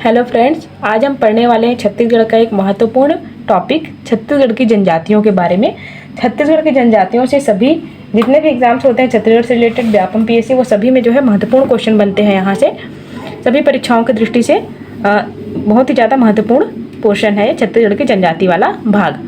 Hello friends, आज हम पढ़ने वाले हैं छत्तीसगढ़ का एक महत्वपूर्ण टॉपिक छत्तीसगढ़ की जनजातियों के बारे में। छत्तीसगढ़ की जनजातियों से सभी जितने भी एग्जाम्स होते हैं छत्तीसगढ़ से रिलेटेड व्यापम पीएससी वो सभी में जो है महत्वपूर्ण क्वेश्चन बनते हैं। यहाँ से सभी परीक्षाओं की दृष्टि से बहुत ही ज़्यादा महत्वपूर्ण पोर्शन है छत्तीसगढ़ की जनजाति वाला भाग।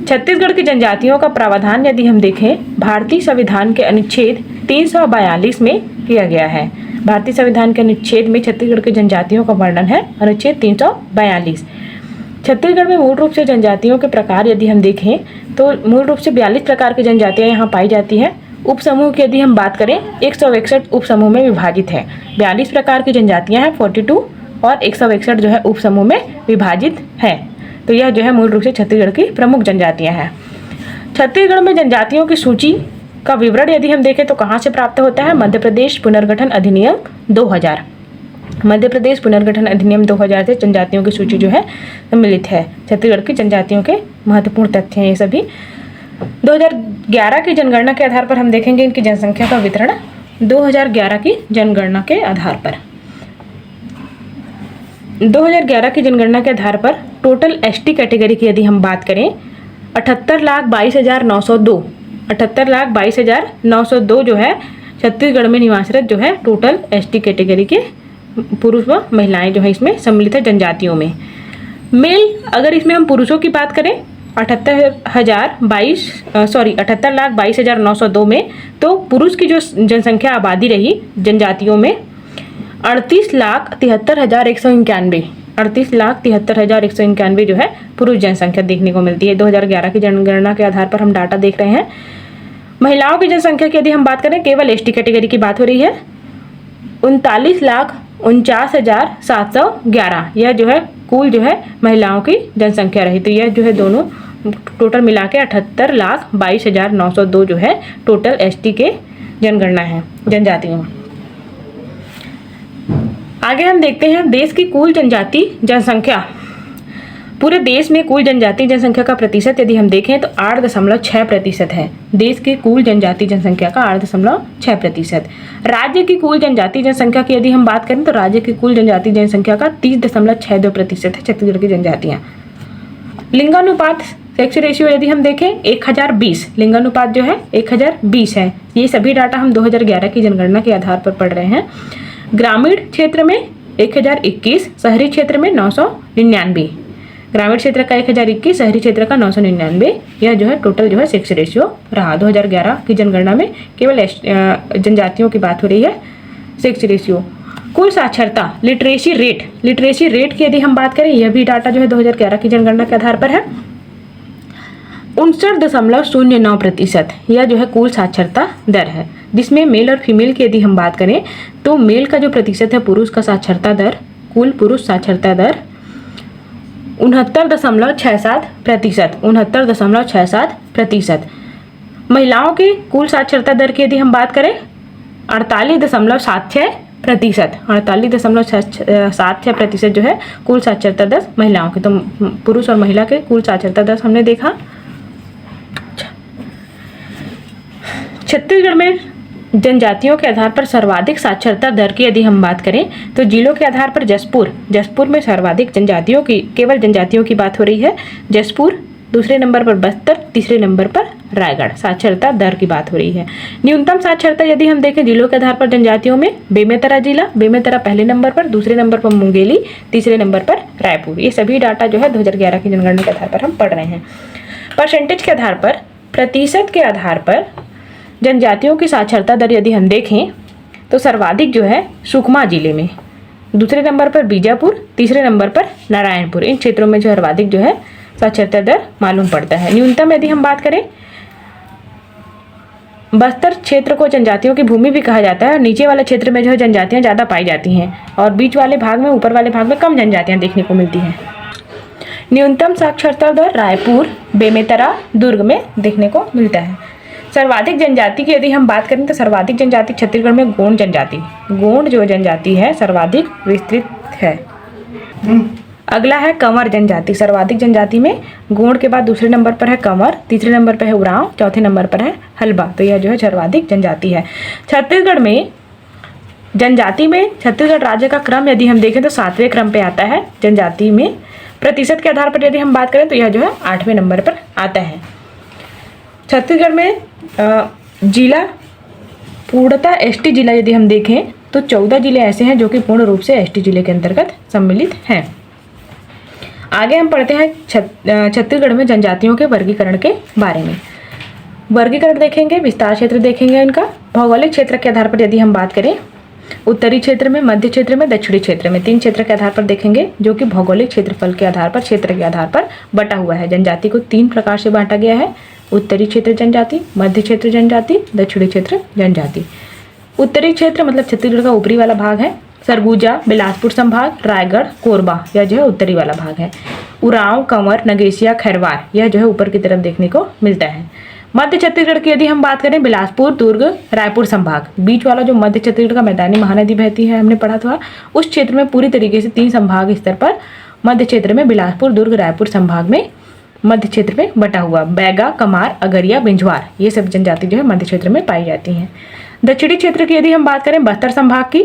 छत्तीसगढ़ की जनजातियों का प्रावधान यदि हम देखें भारतीय संविधान के अनुच्छेद 342 में किया गया है। भारतीय संविधान के अनुच्छेद में छत्तीसगढ़ की जनजातियों का वर्णन है अनुच्छेद 342। छत्तीसगढ़ में मूल रूप से जनजातियों के प्रकार यदि हम देखें तो मूल रूप से 42 प्रकार की जनजातियां यहाँ पाई जाती हैं। उप समूह की यदि हम बात करें 161 उप समूह में विभाजित है। 42 प्रकार की जनजातियां हैं 42 और 161 जो है उप समूह में विभाजित है। तो यह जो है मूल रूप से छत्तीसगढ़ की प्रमुख जनजातियां हैं। छत्तीसगढ़ में जनजातियों की सूची का विवरण यदि हम देखें तो कहाँ से प्राप्त होता है? मध्य प्रदेश पुनर्गठन अधिनियम 2000। मध्य प्रदेश पुनर्गठन अधिनियम 2000 से जनजातियों की सूची जो है सम्मिलित है। छत्तीसगढ़ की जनजातियों के महत्वपूर्ण तथ्य हैं ये सभी। 2011 की जनगणना के आधार पर हम देखेंगे इनकी जनसंख्या का वितरण। 2011 की जनगणना के आधार पर 2011 की जनगणना के आधार पर टोटल एसटी कैटेगरी की यदि हम बात करें 78,22,902 78,22,902 जो है छत्तीसगढ़ में निवासरत जो है टोटल एसटी कैटेगरी के पुरुष व महिलाएं जो है इसमें सम्मिलित है जनजातियों में। मेल अगर इसमें हम पुरुषों की बात करें 78,22,902 में तो पुरुष की जो जनसंख्या आबादी रही जनजातियों में 38,73,191 38,73,191 जो है पुरुष जनसंख्या देखने को मिलती है। 2011 की जनगणना के आधार पर हम डाटा देख रहे हैं। महिलाओं की जनसंख्या की यदि हम बात करें केवल एसटी कैटेगरी की बात हो रही है 39,49,711 यह जो है कुल जो है महिलाओं की जनसंख्या रही। तो यह जो है दोनों टोटल मिला के 78,22,902 जो है टोटल एसटी के जनगणना है जनजातियों। आगे हम देखते हैं देश की कुल जनजाति जनसंख्या। पूरे देश में कुल जनजाति जनसंख्या का प्रतिशत यदि हम देखें तो 8.6% है। देश की कुल जनजाति जनसंख्या का 8.6%। राज्य की कुल जनजाति जनसंख्या की यदि हम बात करें तो राज्य की कुल जनजाति जनसंख्या का 30.62% है छत्तीसगढ़ की जनजातियाँ। लिंगानुपात सेक्स रेशियो यदि हम देखें 1020 लिंगानुपात जो है 1020 है। ये सभी डाटा हम 2011 की जनगणना के आधार पर पढ़ रहे हैं। ग्रामीण क्षेत्र में 1021, शहरी क्षेत्र में 999। ग्रामीण क्षेत्र का 1021, शहरी क्षेत्र का 999 यह जो है टोटल जो है सेक्स रेशियो रहा। 2011 की जनगणना में केवल जनजातियों की बात हो रही है। सेक्स रेशियो कुल साक्षरता लिटरेसी रेट की यदि हम बात करें यह भी डाटा जो है 2011 की जनगणना के आधार पर है 59.09%। यह जो है कुल साक्षरता दर है जिसमें मेल और फीमेल की यदि हम बात करें तो मेल का जो प्रतिशत है पुरुष का साक्षरता दर कुल पुरुष साक्षरता दर 69.67%। महिलाओं की कुल साक्षरता दर की यदि हम बात करें 48.76% जो है कुल साक्षरता दर महिलाओं की। तो पुरुष और महिला के कुल साक्षरता दर हमने देखा। छत्तीसगढ़ में जनजातियों के आधार पर सर्वाधिक साक्षरता दर की यदि हम बात करें तो जिलों के आधार पर जसपुर में सर्वाधिक जनजातियों की केवल जनजातियों की बात हो रही है। जसपुर, दूसरे नंबर पर बस्तर, तीसरे नंबर पर रायगढ़ साक्षरता दर की बात हो रही है। न्यूनतम साक्षरता यदि हम देखें जिलों के आधार पर जनजातियों में बेमेतरा जिला पहले नंबर पर, दूसरे नंबर पर मुंगेली, तीसरे नंबर पर रायपुर। ये सभी डाटा जो है 2011 की जनगणना के आधार पर हम पढ़ रहे हैं। परसेंटेज के आधार पर प्रतिशत के आधार पर जनजातियों की साक्षरता दर यदि हम देखें तो सर्वाधिक जो है सुकमा जिले में, दूसरे नंबर पर बीजापुर, तीसरे नंबर पर नारायणपुर। इन क्षेत्रों में जो सर्वाधिक जो है साक्षरता दर मालूम पड़ता है। न्यूनतम यदि हम बात करें बस्तर क्षेत्र को जनजातियों की भूमि भी कहा जाता है और नीचे वाले क्षेत्र में जो है जनजातियां ज़्यादा पाई जाती हैं और बीच वाले भाग में ऊपर वाले भाग में कम जनजातियां देखने को मिलती हैं। न्यूनतम साक्षरता दर रायपुर, बेमेतरा, दुर्ग में देखने को मिलता है। सर्वाधिक जनजाति की यदि हम बात करें तो सर्वाधिक जनजाति छत्तीसगढ़ में गोंड जो जनजाति है सर्वाधिक विस्तृत है। अगला है कंवर जनजाति। सर्वाधिक जनजाति में गोंड के बाद दूसरे नंबर पर है कंवर, तीसरे नंबर पर है उरांव, चौथे नंबर पर है हल्बा। तो यह जो है सर्वाधिक जनजाति है। छत्तीसगढ़ में जनजाति में छत्तीसगढ़ राज्य का क्रम यदि हम देखें तो 7वें क्रम पे आता है। जनजाति में प्रतिशत के आधार पर यदि हम बात करें तो यह जो है 8वें नंबर पर आता है। छत्तीसगढ़ में जिला पूर्णतः एसटी जिला यदि हम देखें तो 14 जिले ऐसे हैं जो कि पूर्ण रूप से एसटी जिले के अंतर्गत सम्मिलित हैं। आगे हम पढ़ते हैं छत्तीसगढ़ में जनजातियों के वर्गीकरण के बारे में। वर्गीकरण देखेंगे, विस्तार क्षेत्र देखेंगे इनका। भौगोलिक क्षेत्र के आधार पर यदि हम बात करें, उत्तरी क्षेत्र में, मध्य क्षेत्र में, दक्षिणी क्षेत्र में 3 क्षेत्र के आधार पर देखेंगे, जो कि भौगोलिक क्षेत्रफल के आधार पर, क्षेत्र के आधार पर बटा हुआ है। जनजाति को 3 प्रकार से बांटा गया है: उत्तरी क्षेत्र जनजाति, मध्य क्षेत्र जनजाति, दक्षिणी क्षेत्र जनजाति। उत्तरी क्षेत्र मतलब छत्तीसगढ़ का ऊपरी वाला भाग है। सरगुजा, बिलासपुर संभाग, रायगढ़, कोरबा, यह जो है उत्तरी वाला भाग है। उरांव, कंवर, नगेसिया, खैरवार, यह जो है ऊपर की तरफ देखने को मिलता है। मध्य छत्तीसगढ़ की यदि हम बात करें, बिलासपुर, दुर्ग, रायपुर संभाग, बीच वाला जो मध्य छत्तीसगढ़ का मैदानी महानदी बहती है, हमने पढ़ा था, उस क्षेत्र में पूरी तरीके से 3 संभाग स्तर पर मध्य क्षेत्र में बिलासपुर, दुर्ग, रायपुर संभाग में मध्य क्षेत्र में बटा हुआ। बैगा, कमार, अगरिया, बिंझवार, ये सब जनजाति जो है मध्य क्षेत्र में पाई जाती हैं। दक्षिणी क्षेत्र की यदि हम बात करें, बस्तर संभाग की,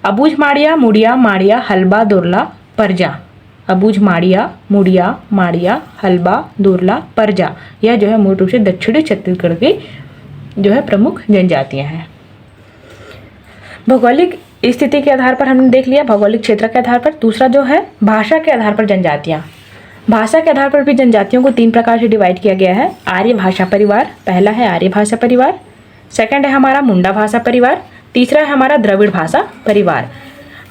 अबूझ, माड़िया, मुड़िया, माड़िया, हल्बा, दुर्ला, परजा। अबूझ, माड़िया, मुड़िया, माड़िया, हल्बा, दुर्ला, परजा, यह जो है मूल रूप से दक्षिणी छत्तीसगढ़ की जो है प्रमुख जनजातियां हैं। भौगोलिक स्थिति के आधार पर हमने देख लिया, भौगोलिक क्षेत्र के आधार पर। दूसरा जो है भाषा के आधार पर जनजातियां। भाषा के आधार पर भी जनजातियों को 3 प्रकार से डिवाइड किया गया है। आर्य भाषा परिवार, पहला है आर्य भाषा परिवार, सेकंड है हमारा मुंडा भाषा परिवार, तीसरा है हमारा द्रविड़ भाषा परिवार।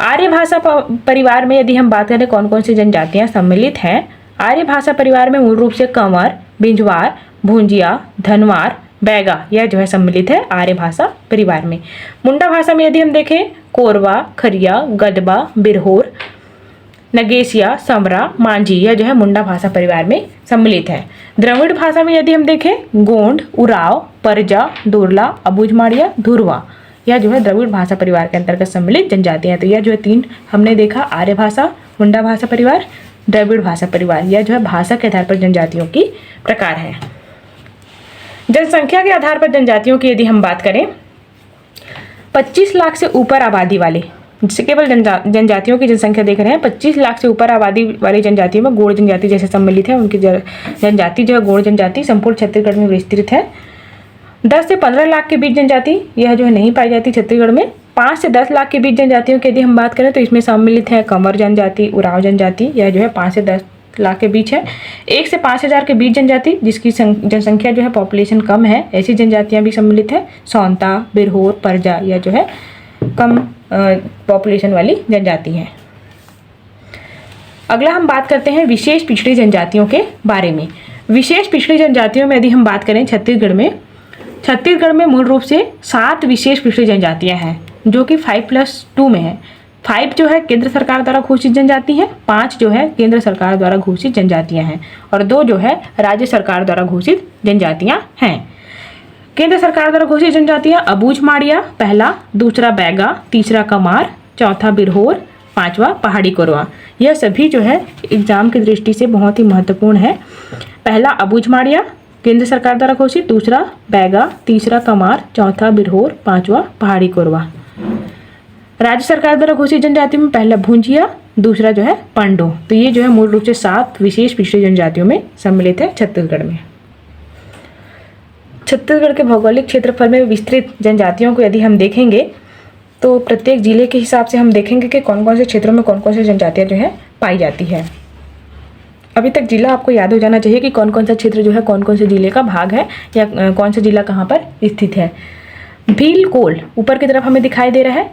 आर्य भाषा परिवार में यदि हम बात करें कौन कौन सी जनजातियां सम्मिलित हैं, आर्य भाषा परिवार में मूल रूप से कंवर, बिंझवार, भूंजिया, धनवार, बैगा, यह जो है सम्मिलित है आर्य भाषा परिवार में। मुंडा भाषा में यदि हम देखें, कोरवा, खरिया, गदबा, बिरहोर, नगेसिया, समरा, मांझी, यह जो है मुंडा भाषा परिवार में सम्मिलित है। द्रविड़ भाषा में यदि हम देखें, गोंड, उराव, परजा, दुर्ला, अबूझ, माड़िया, धुरवा, यह जो है द्रविड़ भाषा परिवार के अंतर्गत सम्मिलित जनजातियां हैं। तो यह जो है 3 हमने देखा, आर्य भाषा, मुंडा भाषा परिवार, द्रविड़ भाषा परिवार, यह जो है भाषा के आधार पर जनजातियों की प्रकार है। जनसंख्या के आधार पर जनजातियों की यदि हम बात करें, 25 लाख से ऊपर आबादी वाले, जिससे केवल जनजातियों की जनसंख्या देख रहे हैं, 25 लाख से ऊपर आबादी वाली जनजातियों में गोंड जनजाति जैसे सम्मिलित है। उनकी जनजाति जो है गोंड जनजाति संपूर्ण छत्तीसगढ़ में विस्तृत है। 10 से 15 लाख के बीच जनजाति यह जो है नहीं पाई जाती छत्तीसगढ़ में। 5 से 10 लाख के बीच जनजातियों की यदि हम बात करें तो इसमें सम्मिलित है कंवर जनजाति, उराव जनजाति, यह जो है 5 से 10 लाख के बीच है। 1 से 5,000 के बीच जनजाति जिसकी जनसंख्या जो है पॉपुलेशन कम है, ऐसी जनजातियां भी सम्मिलित है। सौंता, बिरहोर, परजा, यह जो है कम पॉपुलेशन वाली जनजाति है। अगला हम बात करते हैं विशेष पिछड़ी जनजातियों के बारे में। विशेष पिछड़ी जनजातियों में यदि हम बात करें छत्तीसगढ़ में मूल रूप से 7 विशेष पिछड़ी जनजातियां हैं, जो कि 5+2 में है। 5 जो है केंद्र सरकार द्वारा घोषित जनजाति है, 5 जो है केंद्र सरकार द्वारा घोषित जनजातियां हैं, और 2 जो है राज्य सरकार द्वारा घोषित जनजातियां हैं। केंद्र सरकार द्वारा घोषित जनजातियां अबूझ, माड़िया पहला, दूसरा बैगा, तीसरा कमार, चौथा बिरहोर, 5वां पहाड़ी कोरवा। यह सभी जो है एग्जाम की दृष्टि से बहुत ही महत्वपूर्ण है। पहला अबूझ, माड़िया केंद्र सरकार द्वारा घोषित, दूसरा बैगा, तीसरा कमार, चौथा बिरहोर, 5वां पहाड़ी कोरवा। राज्य सरकार द्वारा घोषित जनजाति में पहला भूंजिया, दूसरा जो है पंडो। तो ये जो है मूल रूप से 7 विशेष पिछड़ी जनजातियों में सम्मिलित है छत्तीसगढ़ में। छत्तीसगढ़ के भौगोलिक क्षेत्रफल में विस्तृत जनजातियों को यदि हम देखेंगे तो प्रत्येक जिले के हिसाब से हम देखेंगे कि कौन कौन से क्षेत्रों में कौन कौन सी जनजातियाँ जो है पाई जाती है। अभी तक जिला आपको याद हो जाना चाहिए कि कौन कौन सा क्षेत्र जो है कौन कौन से जिले का भाग है या कौन सा जिला कहाँ पर स्थित है। भील कोल ऊपर की तरफ हमें दिखाई दे रहा है।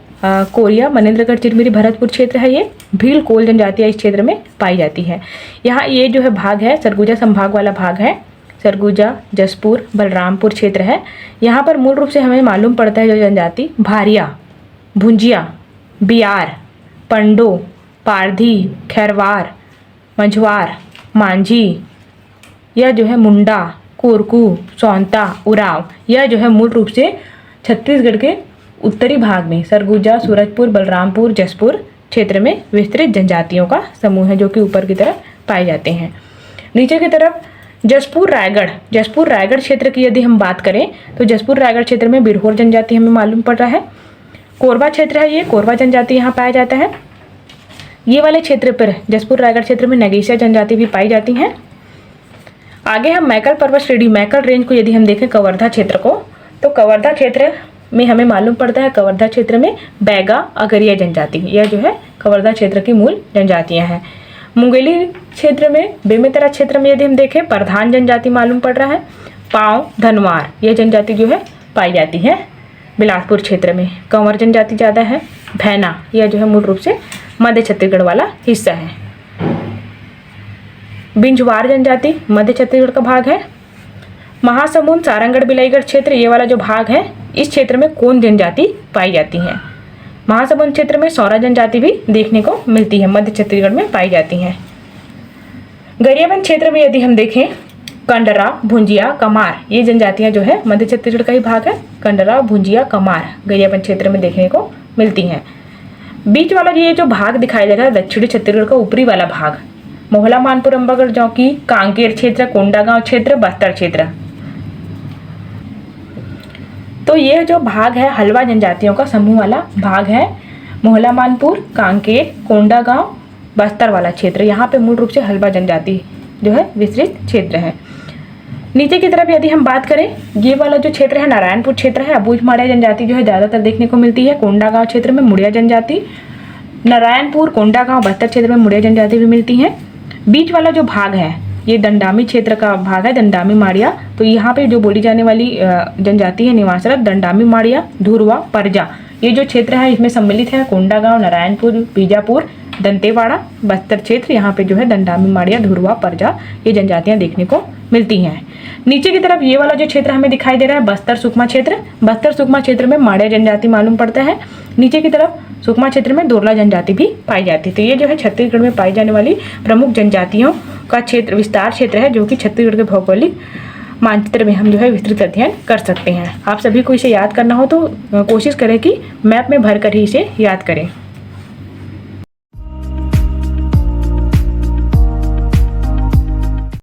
कोरिया, मनेन्द्रगढ़, चिरमिरी, भरतपुर क्षेत्र है ये। भील कोल जनजातियाँ इस क्षेत्र में पाई जाती है। यहाँ ये जो है भाग है सरगुजा संभाग वाला भाग है। सरगुजा, जसपुर, बलरामपुर क्षेत्र है। यहाँ पर मूल रूप से हमें मालूम पड़ता है जो जनजाति भारिया, भुंजिया, बियार, पंडो, पारधी, खैरवार, मंझवार, मांझी, यह जो है मुंडा, कोरकू, सौंता, उराव, यह जो है मूल रूप से छत्तीसगढ़ के उत्तरी भाग में सरगुजा, सूरजपुर, बलरामपुर, जसपुर क्षेत्र में विस्तृत जनजातियों का समूह है, जो कि ऊपर की तरफ पाए जाते हैं। नीचे की तरफ जसपुर रायगढ़ क्षेत्र की यदि हम बात करें तो जसपुर रायगढ़ क्षेत्र में बिरहोर जनजाति हमें मालूम पड़ रहा है। कोरबा क्षेत्र है, ये कोरबा जनजाति यहाँ पाया जाता है। ये वाले क्षेत्र पर जसपुर रायगढ़ क्षेत्र में नगीसिया जनजाति भी पाई जाती हैं। आगे हम मैकल पर्वत श्रेणी, मैकल रेंज को यदि हम देखें कवर्धा क्षेत्र को, तो कवर्धा क्षेत्र में हमें मालूम पड़ता है कवर्धा क्षेत्र में बैगा अगरिया जनजाति, यह जो है कवर्धा क्षेत्र की मूल जनजातियां हैं। मुंगेली क्षेत्र में, बेमेतरा क्षेत्र में यदि हम देखें प्रधान जनजाति मालूम पड़ रहा है पांव धनवार, यह जनजाति जो है पाई जाती है बिलासपुर क्षेत्र में। कंवर जनजाति ज़्यादा है। भैना, यह जो है मूल रूप से मध्य छत्तीसगढ़ वाला हिस्सा है। बिंजवार जनजाति मध्य छत्तीसगढ़ का भाग है। महासमुंद, सारंगढ़, बिलाईगढ़ क्षेत्र, ये वाला जो भाग है, इस क्षेत्र में कौन जनजाति पाई जाती है? महासमुंद क्षेत्र में सौरा जनजाति भी देखने को मिलती है, मध्य छत्तीसगढ़ में पाई जाती हैं। गरियाबंद क्षेत्र में यदि हम देखें कंडरा, भुंजिया, कमार, ये जनजातियां जो है मध्य छत्तीसगढ़ का ही भाग है। कंडरा, भुंजिया, कमार गरियाबंद क्षेत्र में देखने को मिलती हैं। बीच वाला ये जो भाग दिखाई दे रहा है दक्षिणी छत्तीसगढ़ का ऊपरी वाला भाग, मोहला, मानपुर, अंबागढ़, जौकी, कांकेर क्षेत्र, कोंडागांव क्षेत्र, बस्तर क्षेत्र, तो ये जो भाग है हलवा जनजातियों का समूह वाला भाग है। मोहला, मानपुर, कांकेर, कोंडागांव, बस्तर वाला क्षेत्र, यहाँ पे मूल रूप से हलवा जनजाति जो है विस्तृत क्षेत्र है। नीचे की तरफ यदि हम बात करें, ये वाला जो क्षेत्र है नारायणपुर क्षेत्र है। अबूझ माड़िया जनजाति जो है ज़्यादातर देखने को मिलती है। कोंडागांव क्षेत्र में मुड़िया जनजाति, नारायणपुर, कोंडागांव, बस्तर क्षेत्र में मुड़िया जनजाति भी मिलती है। बीच वाला जो भाग है ये दंडामी क्षेत्र का भाग है, दंडामी माड़िया, तो यहाँ पे जो बोली जाने वाली जनजाति है निवासरत दंडामी माड़िया, धुरवा, परजा, ये जो क्षेत्र है इसमें सम्मिलित है कोंडागांव, नारायणपुर, बीजापुर, दंतेवाड़ा, बस्तर क्षेत्र, यहाँ पे जो है दंडामी माड़िया, धुरवा, परजा, ये जनजातियाँ देखने को मिलती हैं। नीचे की तरफ ये वाला जो क्षेत्र हमें दिखाई दे रहा है बस्तर सुकमा क्षेत्र, बस्तर सुकमा क्षेत्र में माड़िया जनजाति मालूम पड़ता है। नीचे की तरफ सुकमा क्षेत्र में दोरला जनजाति भी पाई जाती है। तो ये जो है छत्तीसगढ़ में पाई जाने वाली प्रमुख जनजातियों का क्षेत्र, विस्तार क्षेत्र है, जो कि छत्तीसगढ़ के भौगोलिक मानचित्र में हम जो है विस्तृत अध्ययन कर सकते हैं। आप सभी को इसे याद करना हो तो कोशिश करें कि मैप में भरकर ही इसे याद करें।